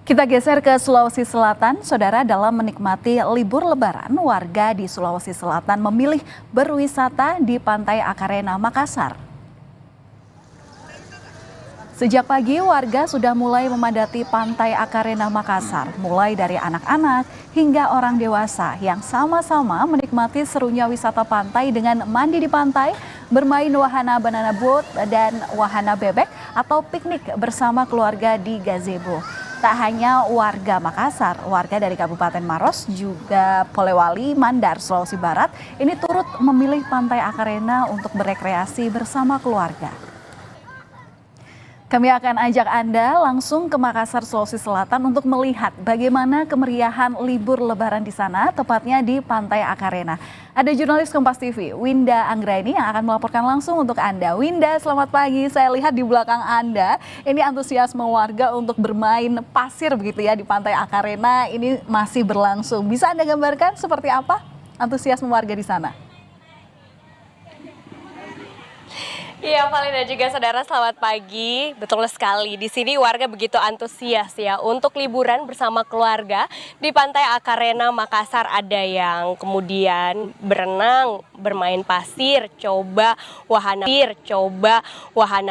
Kita geser ke Sulawesi Selatan, saudara. Dalam menikmati libur lebaran, warga di Sulawesi Selatan memilih berwisata di Pantai Akarena, Makassar. Sejak pagi, warga sudah mulai memadati Pantai Akarena, Makassar, mulai dari anak-anak hingga orang dewasa yang sama-sama menikmati serunya wisata pantai dengan mandi di pantai, bermain wahana banana boat dan wahana bebek, atau piknik bersama keluarga di gazebo. Tak hanya warga Makassar, warga dari Kabupaten Maros juga Polewali, Mandar, Sulawesi Barat ini turut memilih Pantai Akarena untuk berekreasi bersama keluarga. Kami akan ajak Anda langsung ke Makassar, Sulawesi Selatan untuk melihat bagaimana kemeriahan libur lebaran di sana, tepatnya di Pantai Akarena. Ada jurnalis Kompas TV, Winda Anggraini, yang akan melaporkan langsung untuk Anda. Winda, selamat pagi. Saya lihat di belakang Anda, ini antusiasme warga untuk bermain pasir begitu ya di Pantai Akarena ini masih berlangsung. Bisa Anda gambarkan seperti apa antusiasme warga di sana? Iya, Valen dan juga saudara, selamat pagi. Betul sekali, di sini warga begitu antusias ya untuk liburan bersama keluarga di Pantai Akarena, Makassar. Ada yang kemudian berenang, bermain pasir, coba wahana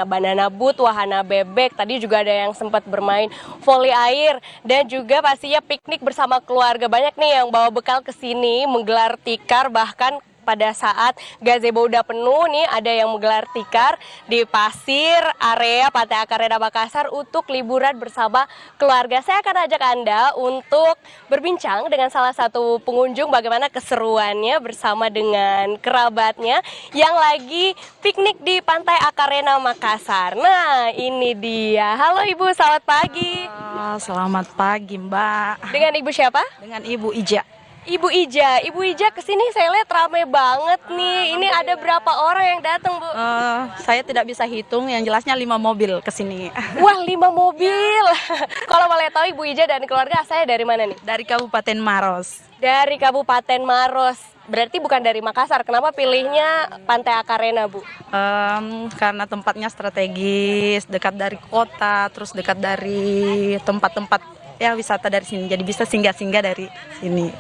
banana boat, wahana bebek. Tadi juga ada yang sempat bermain voli air dan juga pastinya piknik bersama keluarga. Banyak nih yang bawa bekal ke sini, menggelar tikar, bahkan pada saat gazebo udah penuh nih ada yang menggelar tikar di pasir area Pantai Akarena Makassar untuk liburan bersama keluarga. Saya akan ajak Anda untuk berbincang dengan salah satu pengunjung bagaimana keseruannya bersama dengan kerabatnya yang lagi piknik di Pantai Akarena Makassar. Nah, ini dia. Halo Ibu, selamat pagi. Selamat pagi Mbak. Dengan Ibu siapa? Dengan Ibu Ija. Ibu Ija kesini saya lihat ramai banget nih. Ini ada berapa orang yang datang, Bu? Saya tidak bisa hitung, yang jelasnya 5 mobil kesini. Wah, 5 mobil. Kalau boleh tahu Ibu Ija dan keluarga asalnya dari mana nih? Dari Kabupaten Maros. Dari Kabupaten Maros. Berarti bukan dari Makassar. Kenapa pilihnya Pantai Akarena, Bu? Karena tempatnya strategis, dekat dari kota, terus dekat dari tempat-tempat ya wisata dari sini. Jadi bisa singgah-singgah dari sini.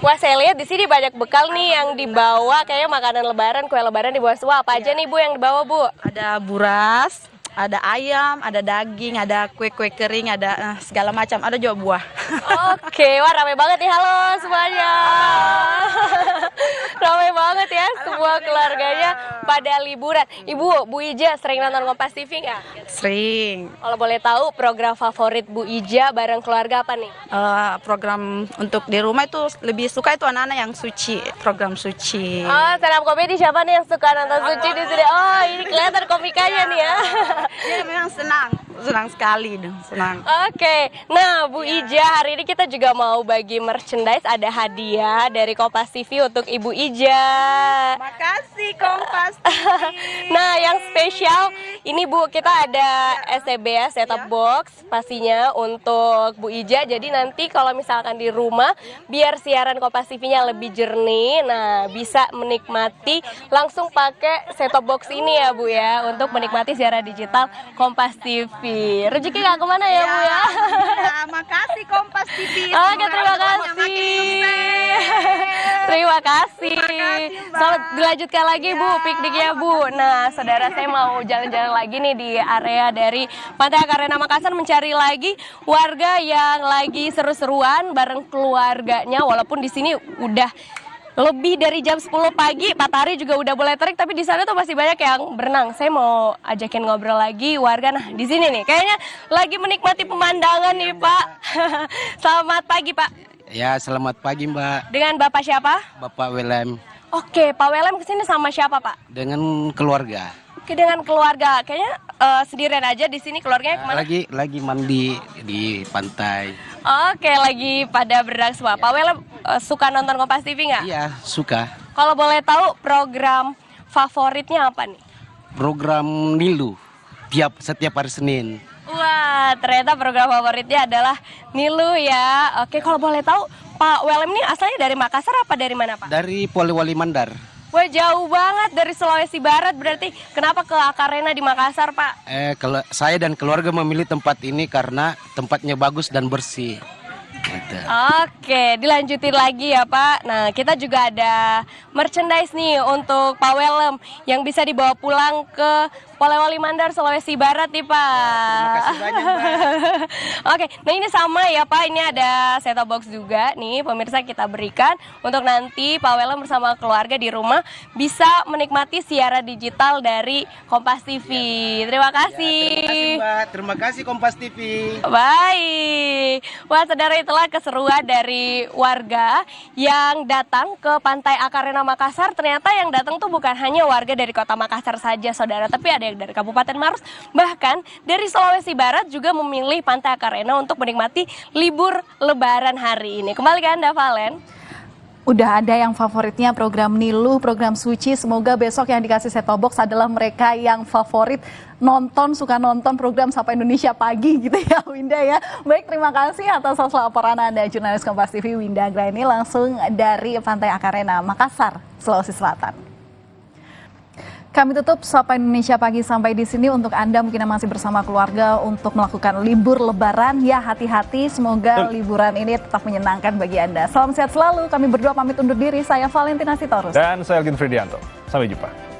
Wah, saya lihat di sini banyak bekal nih yang dibawa, kayaknya makanan lebaran, kue lebaran dibawa semua. Apa aja nih Bu yang dibawa, Bu? Ada buras, ada ayam, ada daging, ada kue-kue kering, ada segala macam, ada juga buah. Oke, wah ramai banget nih. Halo semuanya. Ramai banget ya, semua keluarganya pada liburan. Ibu, Bu Ija sering nonton Kompas TV nggak? Sering. Kalau boleh tahu program favorit Bu Ija bareng keluarga apa nih? Program untuk di rumah itu lebih suka itu anak-anak yang suci, program suci. Oh, stand up komedi siapa nih yang suka nonton suci di sini? Oh, ini kelihatan komikanya nih ya. Dia memang senang sekali dong, senang. Oke, nah Bu Ija, hari ini kita juga mau bagi merchandise, ada hadiah dari Kompas TV untuk Ibu Ija. Makasih Kompas TV. Nah, yang spesial ini Bu, kita ada STB ya, set-top box pastinya untuk Bu Ija. Jadi nanti kalau misalkan di rumah, biar siaran Kompas TV-nya lebih jernih, nah bisa menikmati langsung pakai set-top box ini ya Bu ya, untuk menikmati siaran digital Kompas TV. Rezeki nggak kemana ya Bu ya? Ya, makasih Kompas TV. Oke, terima kasih. Terima kasih. Selamat dilanjutkan lagi Bu pikniknya Bu. Nah, saudara, saya mau jalan-jalan lagi nih di area dari Pantai Akarena Makassar, mencari lagi warga yang lagi seru-seruan bareng keluarganya. Walaupun di sini udah lebih dari jam 10 pagi, matahari juga udah mulai terik, tapi di sana tuh masih banyak yang berenang. Saya mau ajakin ngobrol lagi warga. Nah, di sini nih kayaknya lagi menikmati pemandangan nih, Pak. Selamat pagi, Pak. Ya, selamat pagi Mbak. Dengan Bapak siapa? Bapak Welem. Oke, Pak Welem kesini sama siapa, Pak? Dengan keluarga. Oke, dengan keluarga. Kayaknya sendirian aja di sini, keluarganya kemana? Lagi mandi di pantai. Oke, lagi pada berenang semua. Pak Welem suka nonton Kompas TV nggak? Iya, suka. Kalau boleh tahu program favoritnya apa nih? Program Nilu setiap hari Senin. Wah, ternyata program favoritnya adalah Nilu ya. Oke, kalau boleh tahu Pak Welem ini asalnya dari Makassar apa dari mana, Pak? Dari Polewali Mandar. Wah, jauh banget dari Sulawesi Barat, berarti kenapa ke Akarena di Makassar, Pak? Kalau saya dan keluarga memilih tempat ini karena tempatnya bagus dan bersih. Gitu. Oke, dilanjutin lagi ya Pak. Nah, kita juga ada merchandise nih untuk Pak Welem yang bisa dibawa pulang ke Polewali Mandar, Sulawesi Barat nih Pak. Terima kasih banyak, Mbak. Oke, nah ini sama ya Pak, ini ada set-top box juga nih pemirsa kita berikan untuk nanti Pak Welem bersama keluarga di rumah bisa menikmati siaran digital dari Kompas TV. Terima kasih. Terima kasih, Mbak. Terima kasih Kompas TV. Baik, wah saudara itulah keseruan dari warga yang datang ke Pantai Akarena Makassar. Ternyata yang datang tuh bukan hanya warga dari kota Makassar saja saudara, tapi ada yang dari Kabupaten Maros, bahkan dari Sulawesi Barat juga memilih Pantai Akarena untuk menikmati libur Lebaran hari ini. Kembali ke Anda, Valen. Udah ada yang favoritnya program Niluh, program Suci. Semoga besok yang dikasih set-top box adalah mereka yang favorit suka nonton program Sapa Indonesia Pagi gitu ya Winda ya. Baik, terima kasih atas laporan Anda jurnalis Kompas TV Winda Graini langsung dari Pantai Akarena Makassar, Sulawesi Selatan. Kami tutup Sapa Indonesia Pagi sampai di sini. Untuk Anda mungkin yang masih bersama keluarga untuk melakukan libur Lebaran, ya hati-hati. Semoga liburan ini tetap menyenangkan bagi Anda. Salam sehat selalu. Kami berdua pamit undur diri. Saya Valentina Sitorus. Dan saya Elgin Fridianto. Sampai jumpa.